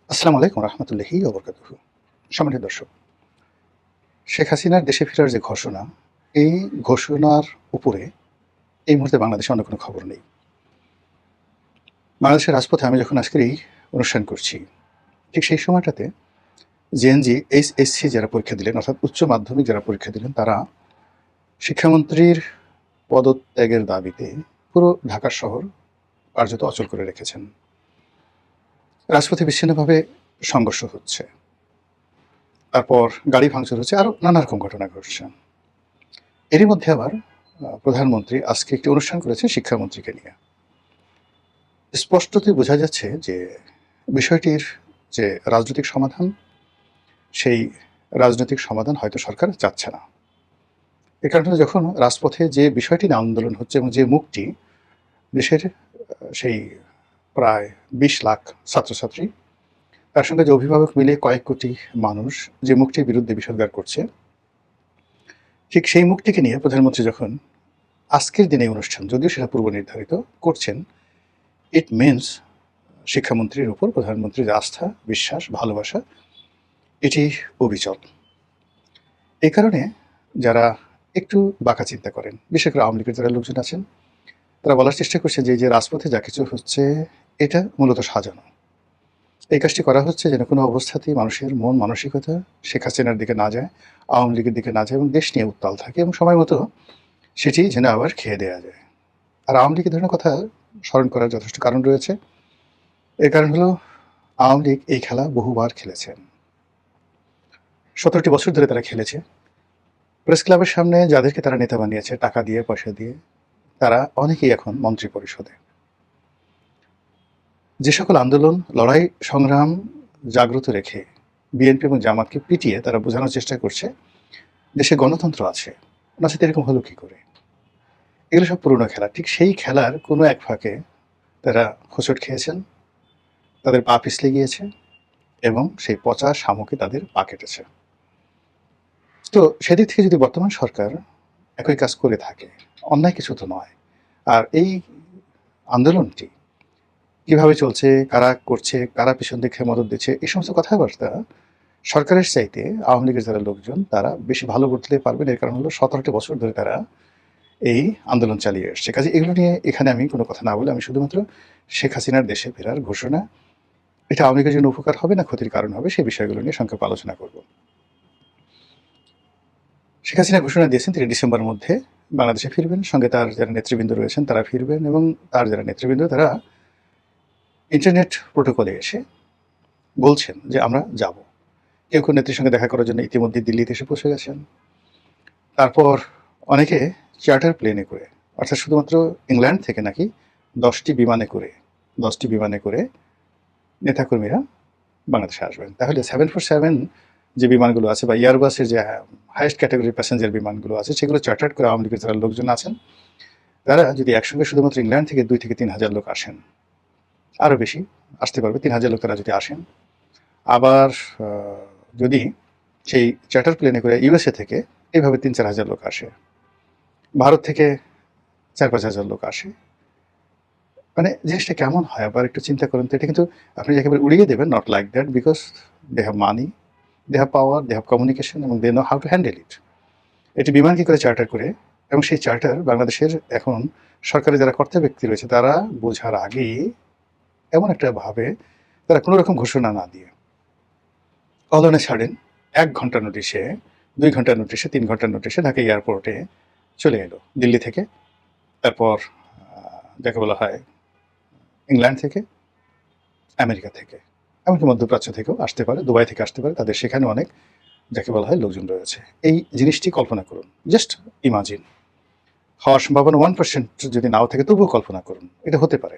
আসসালামু আলাইকুম রহমতুল্লাহি ওয়া বারাকাতুহু। সম্মানিত দর্শক, শেখ হাসিনার দেশে ফেরার যে ঘোষণা, এই ঘোষণার উপরে এই মুহূর্তে বাংলাদেশে অন্য কোনো খবর নেই। বাংলাদেশের রাজপথে আমি যখন আজকের এই অনুষ্ঠান করছি, ঠিক সেই সময়টাতে জেএনজি এইচএসসি যারা পরীক্ষা দিলেন, অর্থাৎ উচ্চ মাধ্যমিক যারা পরীক্ষা দিলেন, তারা শিক্ষামন্ত্রীর পদত্যাগের দাবিতে পুরো ঢাকা শহর কার্যত অচল করে রেখেছেন। রাজপথে বিচ্ছিন্নভাবে সংঘর্ষ হচ্ছে, তারপর গাড়ি ভাঙচুর হচ্ছে, আরও নানা রকম ঘটনা ঘটছে। এরই মধ্যে আবার প্রধানমন্ত্রী আজকে একটি অনুষ্ঠান করেছেন শিক্ষামন্ত্রীকে নিয়ে। স্পষ্টতই বোঝা যাচ্ছে যে বিষয়টির যে রাজনৈতিক সমাধান, সেই রাজনৈতিক সমাধান হয়তো সরকার চাচ্ছে না। এ কারণে যখন রাজপথে যে বিষয়টি নিয়ে আন্দোলন হচ্ছে এবং যে মুখটি দেশের সেই প্রায় ২০ লাখ ছাত্রছাত্রী, তার সঙ্গে যে অভিভাবক মিলে কয়েক কোটি মানুষ যে মুখটির বিরুদ্ধে বিষোদ্গার করছে, ঠিক সেই মুখটিকে নিয়ে প্রধানমন্ত্রী যখন আজকের দিনে অনুষ্ঠান, যদিও সেটা পূর্ব নির্ধারিত করছেন, ইট মিনস শিক্ষামন্ত্রীর উপর প্রধানমন্ত্রীর আস্থা, বিশ্বাস, ভালোবাসা এটি অবিচল। এই কারণে যারা একটু বাঁকা চিন্তা করেন, বিশেষ করে আওয়ামী লীগের যারা লোকজন আছেন, তারা বলার চেষ্টা করছে যে রাজপথে যা কিছু হচ্ছে এটা মূলত সাজানো। এই কাজটি করা হচ্ছে যেন কোনো অবস্থাতেই মানুষের মন মানসিকতা শেখ হাসিনার দিকে না যায়, আওয়ামী লীগের দিকে না যায় এবং দেশ নিয়ে উত্তাল থাকে এবং সময় মতো সেটি যেন আবার খেয়ে দেওয়া যায়। আর আওয়ামী লীগের ধরনের কথা স্মরণ করার যথেষ্ট কারণ রয়েছে। এর কারণ হলো আওয়ামী লীগ এই খেলা বহুবার খেলেছেন। ১৭টি বছর ধরে তারা খেলেছে। প্রেস ক্লাবের সামনে যাদেরকে তারা নেতা বানিয়েছে টাকা দিয়ে, পয়সা দিয়ে, তারা অনেকেই এখন মন্ত্রী পরিষদে। যে সকল আন্দোলন, লড়াই, সংগ্রাম জাগ্রত রেখে বিএনপি এবং জামাতকে পিটিয়ে তারা বোঝানোর চেষ্টা করছে দেশে গণতন্ত্র আছে, ওনার সাথে এরকম হলো কী করে? এগুলো সব পুরনো খেলা। ঠিক সেই খেলার কোনো এক ফাঁকে তারা হোঁচট খেয়েছেন, তাদের পা পিছলে গিয়েছে এবং সেই পচা শামুকে তাদের পা কেটেছে। তো সেদিক থেকে যদি বর্তমান সরকার একই কাজ করে থাকে, অন্যায় কিছু তো নয়। আর এই আন্দোলনটি কিভাবে চলছে, কারা করছে, কারা পিছন থেকে মদত দিচ্ছে, এই সমস্ত কথাবার্তা সরকারের চাইতে আওয়ামী লীগের যারা লোকজন তারা বেশি ভালো বলতে পারবেন। এর কারণ হলো ১৭টি বছর ধরে তারা এই আন্দোলন চালিয়ে আসছে। কাজে এগুলো নিয়ে এখানে আমি কোনো কথা না বলে আমি শুধুমাত্র শেখ হাসিনার দেশে ফেরার ঘোষণা, এটা আওয়ামী লীগের জন্য উপকার হবে না ক্ষতির কারণ হবে, সেই বিষয়গুলো নিয়ে সংক্ষেপে আলোচনা করব। শেখ হাসিনা ঘোষণা দিয়েছেন তিনি ডিসেম্বরের মধ্যে বাংলাদেশে ফিরবেন, সঙ্গে তার যারা নেতৃবৃন্দ রয়েছেন তারা ফিরবেন এবং তার যারা নেতৃবৃন্দ তারা ইন্টারনেট প্রোটোকলে এসে বলছেন যে আমরা যাব। কেউ কেউ নেত্রীর সঙ্গে দেখা করার জন্য ইতিমধ্যে দিল্লিতে এসে পৌঁছে গেছেন। তারপর অনেকে চার্টার প্লেনে করে, অর্থাৎ শুধুমাত্র ইংল্যান্ড থেকে নাকি ১০টি বিমানে করে নেতাকর্মীরা বাংলাদেশে আসবেন। তাহলে 747 যে বিমানগুলো আছে বা এয়ারবাসের যে হাইয়েস্ট ক্যাটাগরির প্যাসেঞ্জার বিমানগুলো আছে, সেগুলো চার্টার্ড করে আওয়ামী লীগের যারা লোকজন আছেন, তারা যদি একসঙ্গে শুধুমাত্র ইংল্যান্ড থেকে ২ থেকে ৩ হাজার লোক আসেন, আরও বেশি আসতে পারবে, ৩,০০০ লোক তারা যদি আসেন। আবার যদি সেই চার্টার প্লেনে করে ইউএসএ থেকে এইভাবে ৩-৪ হাজার লোক আসে, ভারত থেকে ৪-৫ হাজার লোক আসে, মানে জিনিসটা কেমন হয় আবার একটু চিন্তা করেন তো। এটা কিন্তু আপনি একেবারে উড়িয়ে দেবেন, not like that, because they have money, they have power, they have communication এবং they know how to handle it. এটি বিমান কী করে চার্টার করে, এবং সেই চার্টার বাংলাদেশের এখন সরকারের যারা কর্তা ব্যক্তি রয়েছে তারা বোঝার আগেই এমন একটা ভাবে তারা কোনো রকম ঘোষণা না দিয়ে কলনে ছাড়েন ১ ঘন্টার নোটিশে, ২ ঘন্টার নোটিশে, ৩ ঘন্টার নোটিশে ঢাকা এয়ারপোর্টে চলে এলো দিল্লি থেকে। তারপর যাকে বলা হয় ইংল্যান্ড থেকে, আমেরিকা থেকে, এমনকি মধ্যপ্রাচ্য থেকেও আসতে পারে, দুবাই থেকে আসতে পারে, তাদের সেখানে অনেক যাকে বলা হয় লোকজন রয়েছে। এই জিনিসটি কল্পনা করুন, জাস্ট ইমাজিন। হওয়ার সম্ভাবনা 1% যদি নাও থাকে তবুও কল্পনা করুন, এটা হতে পারে।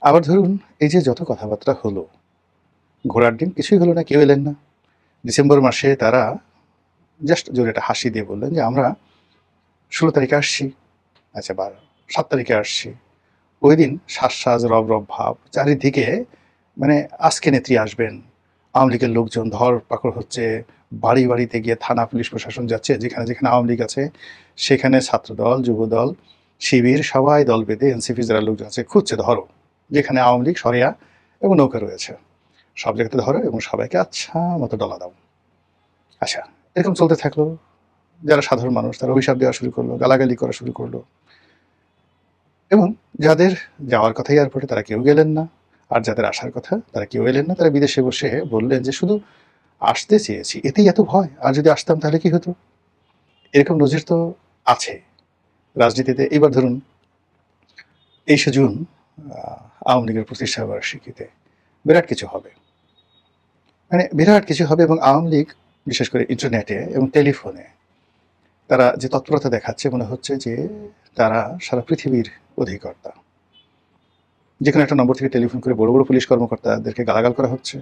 আবার ধরুন এই যে যত কথাবার্তা হলো, ঘোড়ার ডিম কিছুই হলো না, কেউ এলেন না। ডিসেম্বর মাসে তারা জাস্ট জোরে একটা হাসি দিয়ে বললেন যে আমরা ১৬ তারিখে আসছি, আচ্ছা ৭ তারিখে আসছি। ওই দিন সাজ রব রব ভাব চারিদিকে, মানে আজকে নেত্রী আসবেন, আওয়ামী লীগের লোকজন ধরপাকড় হচ্ছে, বাড়ি বাড়িতে গিয়ে থানা পুলিশ প্রশাসন যাচ্ছে, যেখানে যেখানে আওয়ামী লীগ আছে সেখানে ছাত্রদল, যুবদল, শিবির সবাই দল বেঁধে এনসিপির যারা লোকজন আছে খুঁজছে, ধরো যেখানে আওয়ামী লীগ, সরিয়া এবং নৌকা রয়েছে, সব জায়গাতে ধরো এবং সবাইকে আচ্ছা মতো ডলা দাও। আচ্ছা, এরকম চলতে থাকলো। যারা সাধারণ মানুষ তারা অভিশাপ দেওয়া শুরু করলো, গালাগালি করা শুরু করলো, এবং যাদের যাওয়ার কথা এয়ারপোর্টে তারা কেউ গেলেন না, আর যাদের আসার কথা তারা কেউ এলেন না। তারা বিদেশে বসে বললেন যে শুধু আসতে চেয়েছি, এতেই এত ভয়, আর যদি আসতাম তাহলে কি হতো? এরকম নজির তো আছে রাজনীতিতে। এবার ধরুন 23শে জুন আওয়ামী লীগের প্রতিষ্ঠা বার্ষিকীতে বিরাট কিছু হবে, মানে বিরাট কিছু হবে, এবং আওয়ামী লীগ বিশেষ করে ইন্টারনেটে এবং টেলিফোনে তারা যে তৎপরতা দেখাচ্ছে, মনে হচ্ছে যে তারা সারা পৃথিবীর অধিকর্তা। যেখানে একটা নম্বর থেকে টেলিফোন করে বড় বড় পুলিশ কর্মকর্তাদেরকে গালাগাল করা হচ্ছে,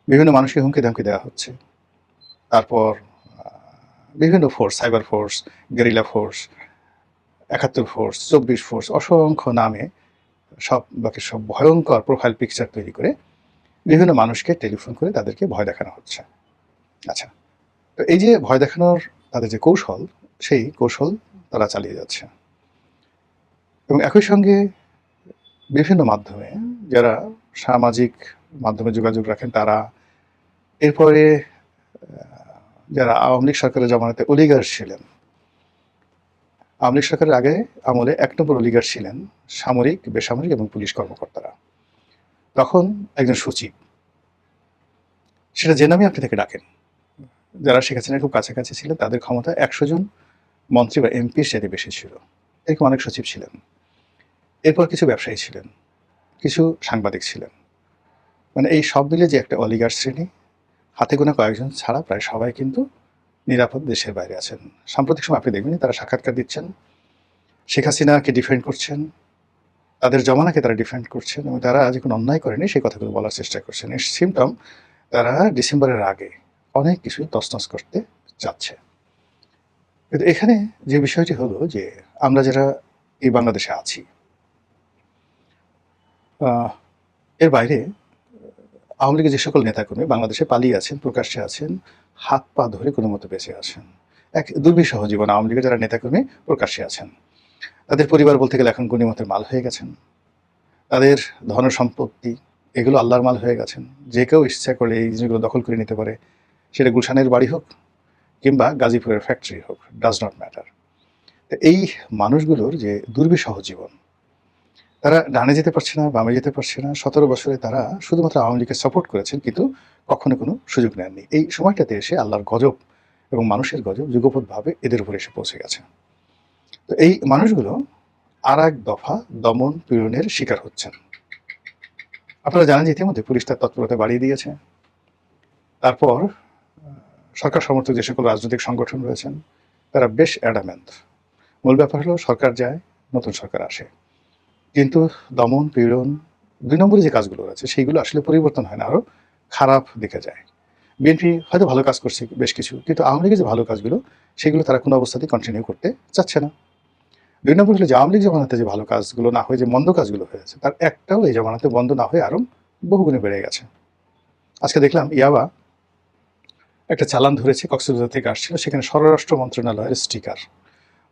বিভিন্ন মানুষকে হুমকি ধামকি দেওয়া হচ্ছে। তারপর বিভিন্ন force, cyber force, guerrilla force, ৭১ force, ২৪ force, অসংখ্য নামে বাকি সব ভয়ঙ্কর প্রোফাইল পিকচার তৈরি করে বিভিন্ন মানুষকে টেলিফোন করে তাদেরকে ভয় দেখানো হচ্ছে। আচ্ছা, তো এই যে ভয় দেখানোর তাদের যে কৌশল, সেই কৌশল তারা চালিয়ে যাচ্ছে। এবং একই সঙ্গে বিভিন্ন মাধ্যমে, যারা সামাজিক মাধ্যমে যোগাযোগ রাখেন তারা, এরপরে যারা আওয়ামী লীগ সরকারের জমানাতে অলিগার ছিলেন, আওয়ামী লীগ সরকারের আগে আমলে ১ নম্বর অলিগার ছিলেন সামরিক, বেসামরিক এবং পুলিশ কর্মকর্তারা। তখন একজন সচিব, সেটা যে নামে আপনি তাকে ডাকেন, যারা শেখ হাসিনার খুব কাছাকাছি ছিলেন, তাদের ক্ষমতা ১০০ জন মন্ত্রী বা এমপির সাথে বেশি ছিল। এরকম অনেক সচিব ছিলেন। এরপর কিছু ব্যবসায়ী ছিলেন, কিছু সাংবাদিক ছিলেন। মানে এই সব মিলে যে একটা অলিগার শ্রেণী, হাতে গোনা কয়েকজন ছাড়া প্রায় সবাই কিন্তু নিরাপদ দেশের বাইরে আছেন। সাম্প্রতিক সময় আপনি দেখবেন তারা সাক্ষাৎকার দিচ্ছেন, শেখ হাসিনাকে ডিফেন্ড করছেন, তাদের জমানাকে তারা ডিফেন্ড করছেন, এবং তারা যে কোনো অন্যায় করেনি সেই কথাগুলো বলার চেষ্টা করছেন। এর সিমটম তারা ডিসেম্বরের আগে অনেক কিছুই তছনছ করতে যাচ্ছে। কিন্তু এখানে যে বিষয়টি হলো যে আমরা যারা এই বাংলাদেশে আছি, এর বাইরে আওয়ামী লীগের যে সকল নেতাকর্মী বাংলাদেশে পালিয়ে আছেন, প্রকাশ্যে আছেন, হাত পা ধরে কোনো মতো বেঁচে আছেন, এক দুর্বিষহ জীবন আওয়ামী লীগের যারা নেতাকর্মী প্রকাশ্যে আছেন, তাদের পরিবার বলতে গেলে এখন গণিমতের মাল হয়ে গেছেন। তাদের ধন সম্পত্তি এগুলো আল্লাহর মাল হয়ে গেছেন। যে কেউ ইচ্ছা করে এই জিনিসগুলো দখল করে নিতে পারে, সেটা গুলশানের বাড়ি হোক কিংবা গাজীপুরের ফ্যাক্টরি হোক, ডাজ নট ম্যাটার। তো এই মানুষগুলোর যে দুর্বিষহ জীবন, তারা ডানে যেতে পারছে না, বামে যেতে পারছে না। ১৭ বছরে তারা শুধুমাত্র আওয়ামী লীগকে সাপোর্ট করেছেন, কিন্তু কখনো কোনো সুযোগ নেননি। এই সময়টাতে এসে আল্লাহর গজব এবং মানুষের গজব যুগপৎভাবে এদের উপরে এসে পৌঁছে গেছে। তো এই মানুষগুলো আর এক দফা দমন পীড়নের শিকার হচ্ছেন। আপনারা জানেন যে ইতিমধ্যে পুলিশ তার তৎপরতা বাড়িয়ে দিয়েছে। তারপর সরকার সমর্থক যে সকল রাজনৈতিক সংগঠন রয়েছেন তারা বেশ অ্যাডামেন্ট। মূল ব্যাপার হলো সরকার যায়, নতুন সরকার আসে, কিন্তু দমন পীড়ন ২ নম্বরে যে কাজগুলো আছে সেইগুলো আসলে পরিবর্তন হয় না, আরও খারাপ দিকে যায়। বিএনপি হয়তো ভালো কাজ করছে বেশ কিছু, কিন্তু আওয়ামী লীগের যে ভালো কাজগুলো সেগুলো তারা কোনো অবস্থাতেই কন্টিনিউ করতে চাচ্ছে না। ২ নম্বর হলো যে আওয়ামী লীগ জমানাতে যে ভালো কাজগুলো না হয়ে যে মন্দ কাজগুলো হয়েছে, তার একটাও এই জমানাতে বন্ধ না হয়ে আরও বহুগুণে বেড়ে গেছে। আজকে দেখলাম ইয়াবা একটা চালান ধরেছে, কক্সবাজার থেকে আসছিল, সেখানে স্বরাষ্ট্র মন্ত্রণালয়ের স্টিকার।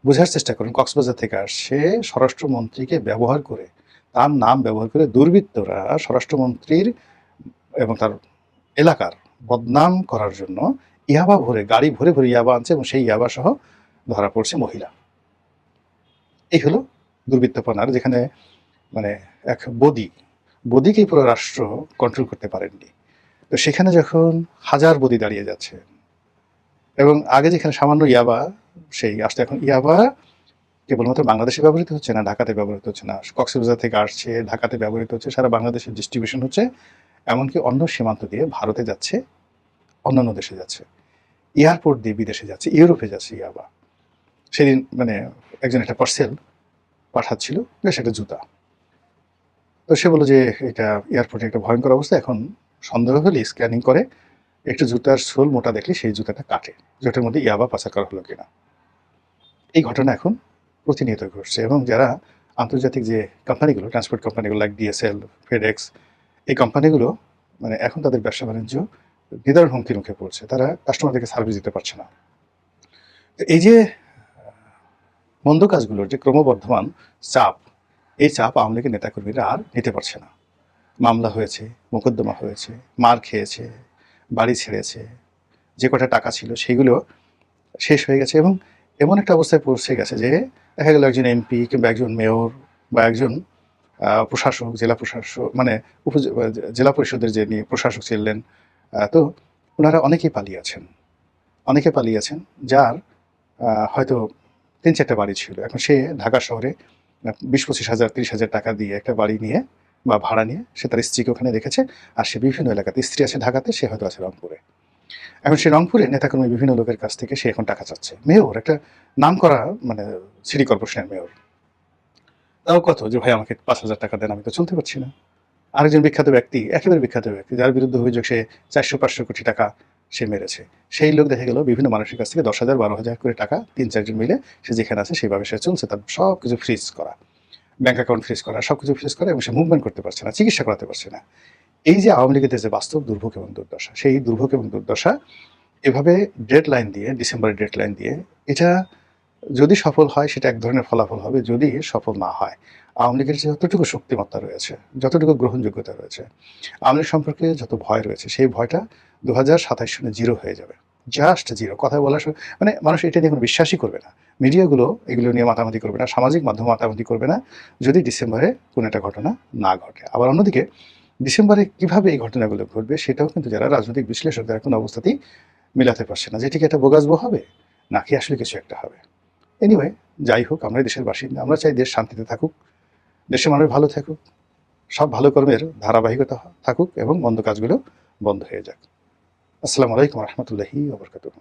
বোঝার চেষ্টা করুন, কক্সবাজার থেকে আসছে, স্বরাষ্ট্রমন্ত্রীকে ব্যবহার করে, তার নাম ব্যবহার করে দুর্বৃত্তরা স্বরাষ্ট্রমন্ত্রীর এবং তার এলাকার বদনাম করার জন্য ইয়াবা ভরে, গাড়ি ভরে ভরে ইয়াবা আনছে, এবং সেই ইয়াবা সহ ধরা পড়ছে মহিলা। এই হলো দুর্বৃত্তপনার, যেখানে মানে এক বদিকেই পুরো রাষ্ট্র কন্ট্রোল করতে পারেননি। তো সেখানে যখন হাজার বদি দাঁড়িয়ে যাচ্ছে, এবং আগে যেখানে সামান্য ইয়াবা সেই আসতে, এখন ইয়াবা কেবলমাত্র বাংলাদেশে ব্যবহৃত হচ্ছে না, ঢাকাতে ব্যবহৃত হচ্ছে না, কক্সবাজার থেকে আসছে, ঢাকাতে ব্যবহৃত হচ্ছে, সারা বাংলাদেশের ডিস্ট্রিবিউশন হচ্ছে, এমনকি অন্য সীমান্ত দিয়ে ভারতে যাচ্ছে, অন্যান্য দেশে যাচ্ছে, এয়ারপোর্ট দিয়ে বিদেশে যাচ্ছে, ইউরোপে যাচ্ছে ইয়াবা। সেদিন মানে একজন একটা পার্সেল পাঠাচ্ছিল, বেশ একটা জুতা। তো সে বললো যে এটা এয়ারপোর্টে একটা ভয়ঙ্কর অবস্থা, এখন সন্দেহ হলে স্ক্যানিং করে একটু জুতার সোল মোটা দেখলে সেই জুতাটা কাটে, যেটার মধ্যে ইয়াবা পাচার করা হলো কিনা। এই ঘটনা এখন প্রতিনিয়ত ঘটছে, এবং যারা আন্তর্জাতিক যে কোম্পানিগুলো, ট্রান্সপোর্ট কোম্পানিগুলো লাইক ডিএসএল, ফেডেক্স, এই কোম্পানিগুলো মানে এখন তাদের ব্যবসা বাণিজ্য নিদারুণ হুমকির মুখে পড়ছে, তারা কাস্টমারদেরকে সার্ভিস দিতে পারছে না। এই যে মন্দ কাজগুলোর যে ক্রমবর্ধমান চাপ, এই চাপ আওয়ামী লীগের নেতাকর্মীরা আর নিতে পারছে না। মামলা হয়েছে, মোকদ্দমা হয়েছে, মার খেয়েছে, বাড়ি ছেড়েছে, যে কটা টাকা ছিল সেগুলো শেষ হয়ে গেছে এবং এমন একটা অবস্থায় পৌঁছে গেছে যে দেখা গেল একজন এমপি কিংবা একজন মেয়র বা একজন প্রশাসক, জেলা প্রশাসক মানে জেলা পরিষদের যিনি প্রশাসক ছিলেন, তো ওনারা অনেকেই পালিয়ে আছেন, যার হয়তো ৩-৪টা বাড়ি ছিল। এখন সে ঢাকা শহরে ২০-২৫ হাজার ৩০ হাজার টাকা দিয়ে একটা বাড়ি নিয়ে বা ভাড়া নিয়ে সে তার স্ত্রীকে ওখানে রেখেছে। আর সে বিভিন্ন এলাকাতে, স্ত্রী আছে ঢাকাতে, সে হয়তো আছে রংপুরে। এখন সে রংপুরে নেতাকর্মী বিভিন্ন লোকের কাছ থেকে সে এখন টাকা চাচ্ছে। মেয়র, একটা নামকরা মানে সিটি কর্পোরেশনের মেয়র। তাও কত যে ভাই আমাকে ৫,০০০ টাকা দেন, আমি তো চলতে পারছি না। আরেকজন বিখ্যাত ব্যক্তি, একেবারে বিখ্যাত ব্যক্তি, যার বিরুদ্ধে অভিযোগ সে ৪০০-৫০০ কোটি টাকা সে মেরেছে। সেই লোক দেখা গেল বিভিন্ন মানুষের কাছ থেকে ১০,০০০ ১২,০০০ করে টাকা ৩-৪ জন মিলে সে যেখানে আছে সেইভাবে সে চলছে। তার সব কিছু ফ্রিজ করা, ব্যাংক অ্যাকাউন্ট ফ্রিজ করা, সব কিছু ফ্রিজ করা এবং সে মুভমেন্ট করতে পারছে না, চিকিৎসা করাতে পারছে না। এই যে আওয়ামী লীগের যে বাস্তব দুর্ভোগ এবং দুর্দশা, সেই দুর্ভোগ এবং দুর্দশা এভাবে ডেডলাইন দিয়ে, ডিসেম্বরের ডেডলাইন দিয়ে, এটা যদি সফল হয় সেটা এক ধরনের ফলাফল হবে। যদি সফল না হয়, আওয়ামী লীগের যে যতটুকু শক্তিমত্তা রয়েছে, যতটুকু গ্রহণযোগ্যতা রয়েছে, আওয়ামী লীগ সম্পর্কে যত ভয় রয়েছে, সেই ভয়টা ২০২৭ সনে জিরো হয়ে যাবে। Just zero. কথা বলার মানে মানুষ এটা নিয়ে কোনো বিশ্বাসই করবে না। মিডিয়াগুলো এগুলো নিয়ে মাতামাতি করবে না, সামাজিক মাধ্যম মাতামাতি করবে না, যদি ডিসেম্বরে কোনো একটা ঘটনা না ঘটে। আবার অন্যদিকে ডিসেম্বরে কিভাবে এই ঘটনাগুলো ঘটবে সেটাও কিন্তু যারা রাজনৈতিক বিশ্লেষক তারা কোনো অবস্থাতেই মিলাতে পারছে না যে ঠিক একটা বোগাসবো হবে নাকি আসলে কিছু একটা হবে। এনিওয়ে, যাই হোক, আমরা দেশের বাসিন্দা, আমরা চাই দেশ শান্তিতে থাকুক, দেশের মানুষ ভালো থাকুক, সব ভালো কর্মের ধারাবাহিকতা থাকুক এবং মন্দ কাজগুলো বন্ধ হয়ে যাক। আসসালামু আলাইকুম রহমতুল্লাহি ওয়া বারাকাতুহু।